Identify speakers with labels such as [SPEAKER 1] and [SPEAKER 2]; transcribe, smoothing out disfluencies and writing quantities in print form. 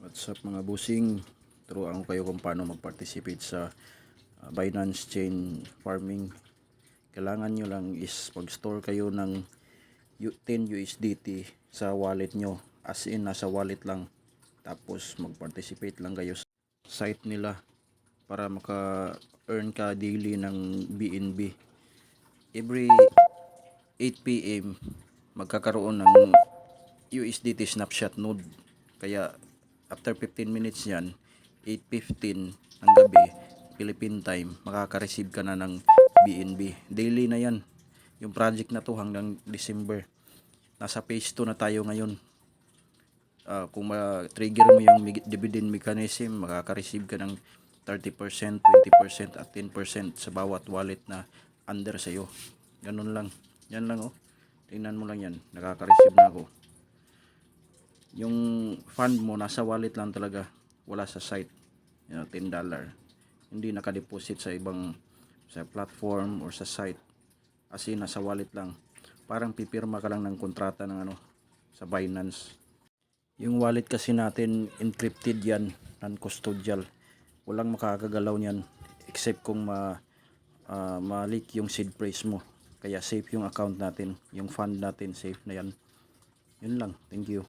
[SPEAKER 1] What's up mga busing? Turuan ko kayo kung paano mag-participate sa Binance Chain Farming. Kailangan nyo lang is mag-store kayo ng 10 USDT sa wallet nyo. As in, nasa wallet lang. Tapos mag-participate lang kayo sa site nila para maka-earn ka daily ng BNB. Every 8 PM magkakaroon ng USDT snapshot node. Kaya after 15 minutes yan, 8:15 ng gabi, Philippine time, makaka-receive ka na ng BNB. Daily na yan. Yung project na to hanggang December. Nasa phase 2 na tayo ngayon. Kung ma-trigger mo yung dividend mechanism, makaka-receive ka ng 30%, 20% at 10% sa bawat wallet na under sa'yo. Ganun lang. Yan lang oh. Tingnan mo lang yan. Nakaka-receive na ako. Yung fund mo nasa wallet lang talaga, wala sa site. $10. Hindi naka-deposit sa ibang platform or sa site. As in, nasa wallet lang. Parang pipirma ka lang ng kontrata ng sa Binance. Yung wallet kasi natin encrypted yan, non-custodial. Walang makakagalaw niyan except kung ma-leak yung seed phrase mo. Kaya safe yung account natin, yung fund natin safe na yan. Yun lang. Thank you.